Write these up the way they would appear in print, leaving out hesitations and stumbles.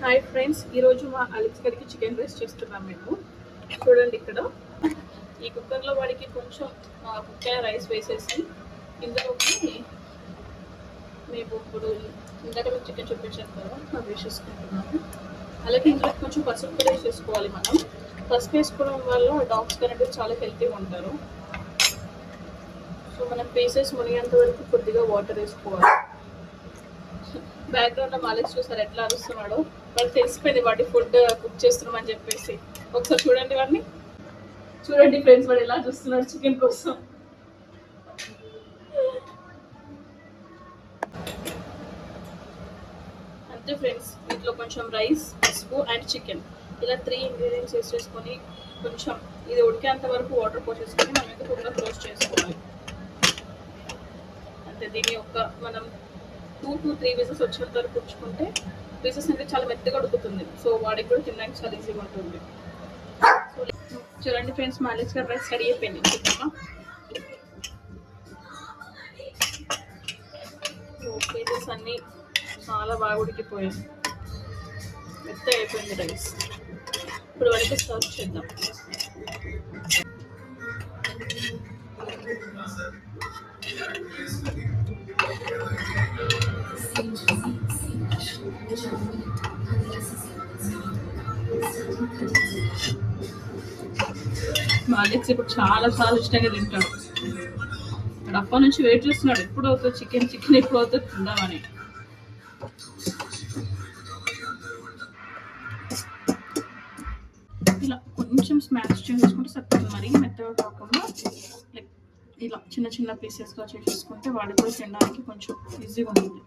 Hi friends, ఈరోజు మా Alex గారికి చికెన్ రైస్ చేస్తున్నాం మేము. చూడండి ఇక్కడ ఈ కుక్కర్లో వాడికి కొంచెం కుక్కర్ రైస్ వేసేసి ఇందులోకి మేము ఇప్పుడు ఇందాక మీకు చికెన్ చూపించాను కదా అది వేసేసుకుంటున్నాము. అలాగే ఇందులో కొంచెం పసుపు కూడా వేసేసుకోవాలి. మనం పసుపు వేసుకోవడం వల్ల డాగ్స్ అనేవి చాలా హెల్తీగా ఉంటారు. సో మనం పీసెస్ మునిగేంత వరకు కొద్దిగా వాటర్ వేసుకోవాలి. బ్యాక్గ్రౌండ్ లో మాలిక్స్ చూసారు ఎట్లా అరుస్తున్నాడో, వాళ్ళు తెలిసిపోయింది వాటి ఫుడ్ కుక్ చేస్తున్నామని చెప్పేసి. ఒకసారి చూడండి వాడిని, చూడండి ఫ్రెండ్స్ వాడు ఎలా చూస్తున్నాడు చికెన్ కోసం. అంతే ఫ్రెండ్స్, ఇంట్లో కొంచెం రైస్, పసుపు అండ్ చికెన్ ఇలా 3 ఇంగ్రీడియంట్స్ వేసేసుకొని కొంచెం ఇది ఉడికేంత వరకు వాటర్ పోసేసుకొని మనం ఇంకా కూడా క్లోజ్ చేసుకోవాలి. అంటే దీన్ని మనం 2 to 3 పీసెస్ వచ్చేంత వరకు పుచ్చుకుంటే పీసెస్ అనేది చాలా మెత్తగా ఉడుకుతుంది. సో వాడికి కూడా తినడానికి చాలా ఈజీగా ఉంటుంది. సో చూడండి ఫ్రెండ్స్, మా అలెక్స్ గారి రైస్ రెడీ అయిపోయింది. పీసెస్ అన్నీ చాలా బాగా ఉడికిపోయాయి, మెత్తగా అయిపోయింది రైస్. ఇప్పుడు వాడికి సర్వ్ చేద్దాం. మా అలెక్స్ ఇప్పుడు చాలా ఇష్టంగా తింటాడు. అప్పటి నుంచి వెయిట్ చేస్తున్నాడు, ఎప్పుడు అవుతుంది చికెన్ ఎప్పుడు అవుతుంది తిందామని. ఇలా కొంచెం స్మాష్ చేసుకుంటే సరిపోతుంది, మరీ మెత్తగా కాకుండా లైక్ ఇలా చిన్న పీసెస్గా చేసేసుకుంటే వాడికి కూడా తినడానికి కొంచెం ఈజీగా ఉంటుంది.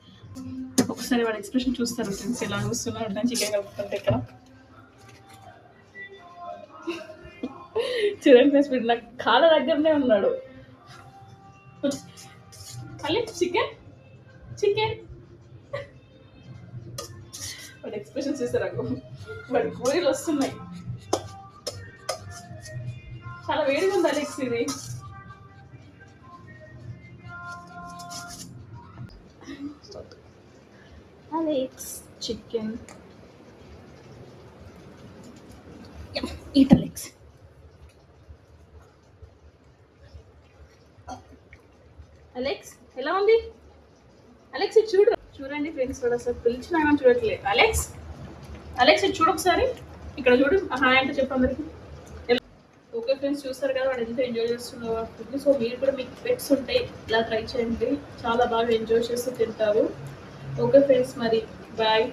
ఒకసారి వాడి ఎక్స్ప్రెషన్ చూస్తారు ఫ్రెండ్స్, ఎలా చూస్తున్నాడు చికెన్ కలుపుతుంటే. ఇక్కడ చూడండి ఫ్రెండ్స్, వీడు నాకు కాళ్ళ దగ్గరనే ఉన్నాడు. చికెన్ వాడి ఎక్స్ప్రెషన్ చూసారు, వాడి కూరలు వస్తున్నాయి. చాలా వేడిగా ఉంది అలెక్స్ ఇది. Alex chicken, eat Alex. Alex ఎలా ఉంది? అలెక్స్ చూడండి ఫ్రెండ్స్, వాడు అసలు పిలిచినా కానీ చూడట్లేదు. అలెక్స్ చూడు ఒకసారి, ఇక్కడ చూడు, హాయ్ అంటే చెప్పందరికి. ఓకే ఫ్రెండ్స్, చూస్తారు కదా వాడు ఎంత ఎంజాయ్ చేస్తున్నావు ఫుడ్. సో మీరు కూడా మీకు పెట్స్ ఉంటాయి, ఇలా ట్రై చేయండి, చాలా బాగా ఎంజాయ్ చేస్తూ తింటారు. ఓకే ఫ్రెండ్స్, మరి బాయ్.